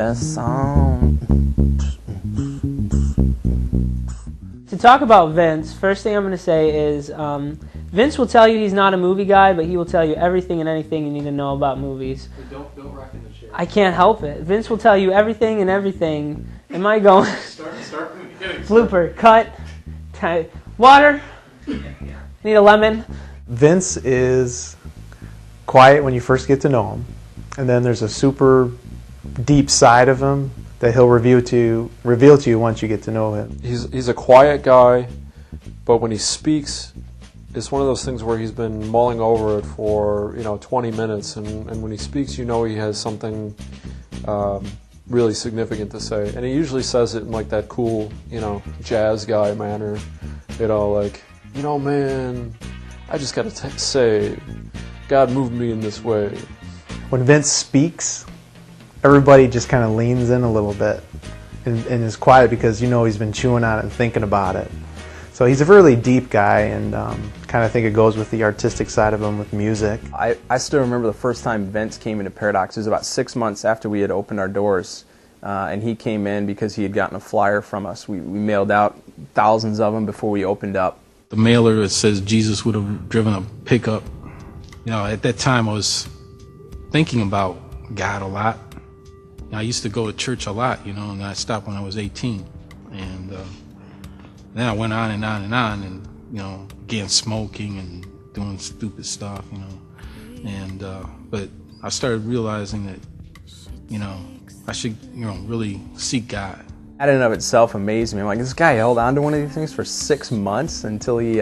best song. To talk about Vince, first thing I'm going to say is Vince will tell you he's not a movie guy, but he will tell you everything and anything you need to know about movies. Don't rock in the chair. I can't help it. Vince will tell you everything and everything. Am I going? Start from the beginning. Blooper, cut, water, need a lemon. Vince is quiet when you first get to know him, and then there's a super deep side of him that he'll reveal to you once you get to know him. He's a quiet guy, but when he speaks, it's one of those things where he's been mulling over it for 20 minutes, and when he speaks, you know he has something really significant to say, and he usually says it in like that cool jazz guy manner, like, man, I just gotta say, God moved me in this way. When Vince speaks, everybody just kind of leans in a little bit and is quiet because he's been chewing on it and thinking about it. So he's a really deep guy, and kind of think it goes with the artistic side of him with music. I still remember the first time Vince came into Paradox. It was about 6 months after we had opened our doors, and he came in because he had gotten a flyer from us. We mailed out thousands of them before we opened up. The mailer, it says Jesus would have driven a pickup. At that time I was thinking about God a lot. I used to go to church a lot, and I stopped when I was 18. And then I went on and on and on, and, began smoking and doing stupid stuff, And, but I started realizing that, I should, really seek God. That in and of itself amazed me. I'm like, this guy held on to one of these things for 6 months until he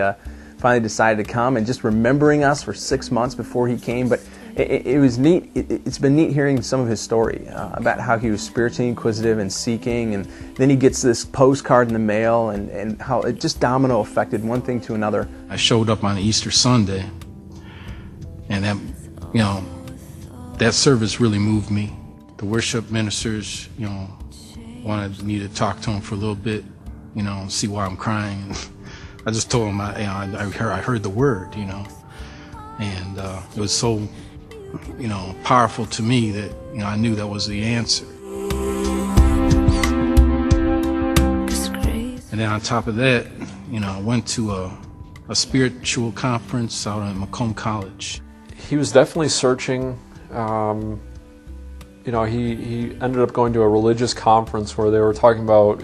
finally decided to come, and just remembering us for 6 months before he came. But it was neat. It's been neat hearing some of his story about how he was spiritually inquisitive and seeking, and then he gets this postcard in the mail, and how it just domino affected one thing to another. I showed up on Easter Sunday, and that, that service really moved me. The worship ministers, wanted me to talk to him for a little bit, and see why I'm crying. And I just told him I heard the word, and it was so, powerful to me that I knew that was the answer. And then on top of that, I went to a spiritual conference out at Macomb College. He was definitely searching. He ended up going to a religious conference where they were talking about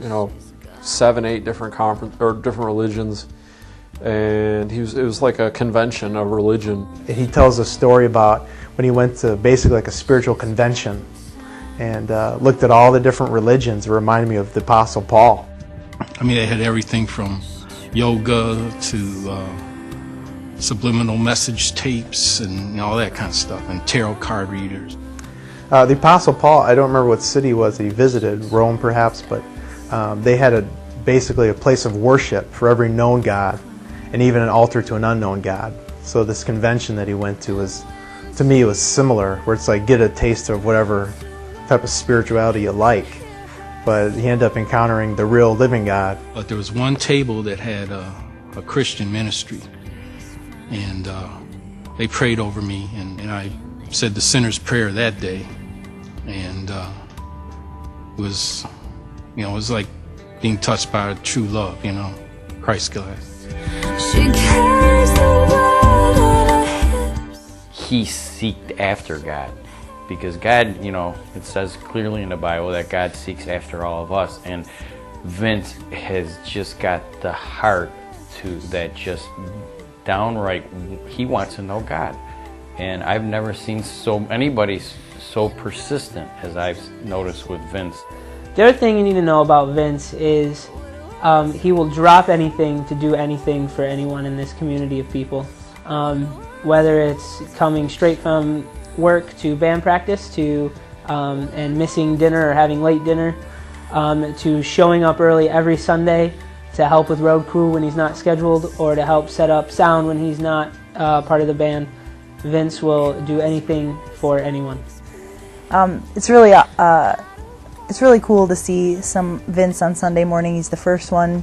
7, 8 different different religions, and it was like a convention of religion. He tells a story about when he went to basically like a spiritual convention and looked at all the different religions. It reminded me of the Apostle Paul. I mean, they had everything from yoga to subliminal message tapes and all that kind of stuff, and tarot card readers. The Apostle Paul, I don't remember what city it was that he visited, Rome perhaps, but they had basically a place of worship for every known God, and even an altar to an unknown God. So this convention that he went to was, to me, it was similar, where it's like get a taste of whatever type of spirituality you like. But he ended up encountering the real living God. But there was one table that had a Christian ministry, and they prayed over me, and I said the sinner's prayer that day, and it was, it was like being touched by true love, Christ God. He seeked after God, because God, it says clearly in the Bible that God seeks after all of us, and Vince has just got the heart that just downright, he wants to know God. And I've never seen anybody so persistent as I've noticed with Vince. The other thing you need to know about Vince is he will drop anything to do anything for anyone in this community of people. Whether it's coming straight from work to band practice, to and missing dinner or having late dinner, to showing up early every Sunday to help with road crew when he's not scheduled, or to help set up sound when he's not part of the band. Vince will do anything for anyone. It's really cool to see some Vince on Sunday morning. He's the first one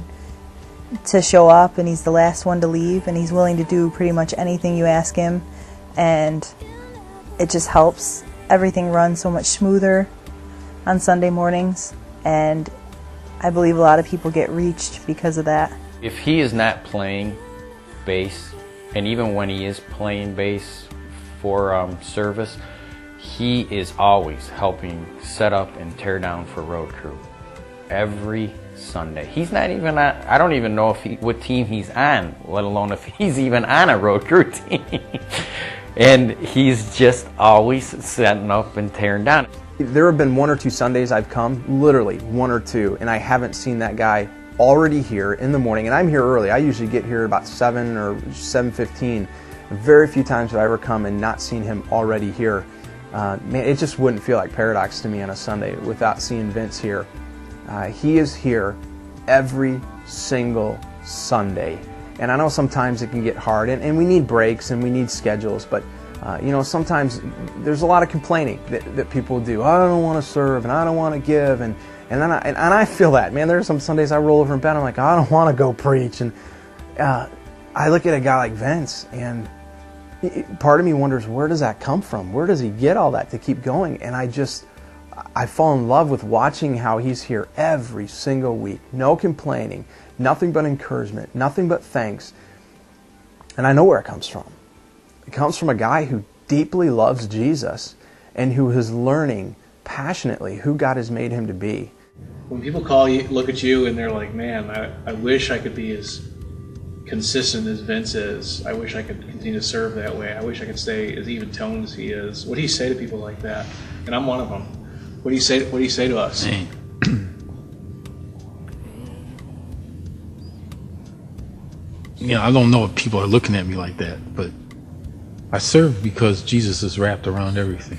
to show up, and he's the last one to leave, and he's willing to do pretty much anything you ask him, and it just helps everything run so much smoother. on Sunday mornings, and I believe a lot of people get reached because of that. If he is not playing bass, and even when he is playing bass for service, he is always helping set up and tear down for road crew every Sunday. He's not even on, I don't even know if what team he's on, let alone if he's even on a road crew team. And he's just always setting up and tearing down. There have been 1 or 2 Sundays I've come, literally 1 or 2, and I haven't seen that guy already here in the morning. And I'm here early. I usually get here about 7 or 7:15. Very few times have I ever come and not seen him already here. Man, it just wouldn't feel like Paradox to me on a Sunday without seeing Vince here. He is here every single Sunday. And I know sometimes it can get hard, and we need breaks and we need schedules, but you know, sometimes there's a lot of complaining that people do. I don't want to serve, and I don't want to give, and I feel that, man. There's some Sundays I roll over in bed, I'm like, I don't want to go preach, and I look at a guy like Vince, and part of me wonders, where does that come from? Where does he get all that to keep going? And I fall in love with watching how he's here every single week. No complaining, nothing but encouragement, nothing but thanks. And I know where it comes from. It comes from a guy who deeply loves Jesus and who is learning passionately who God has made him to be. When people call you, look at you, and they're like, man, I wish I could be as consistent as Vince is. I wish I could continue to serve that way. I wish I could stay as even-toned as he is. What do you say to people like that? And I'm one of them. What do you say to us? Man. You know, I don't know if people are looking at me like that, but I serve because Jesus is wrapped around everything.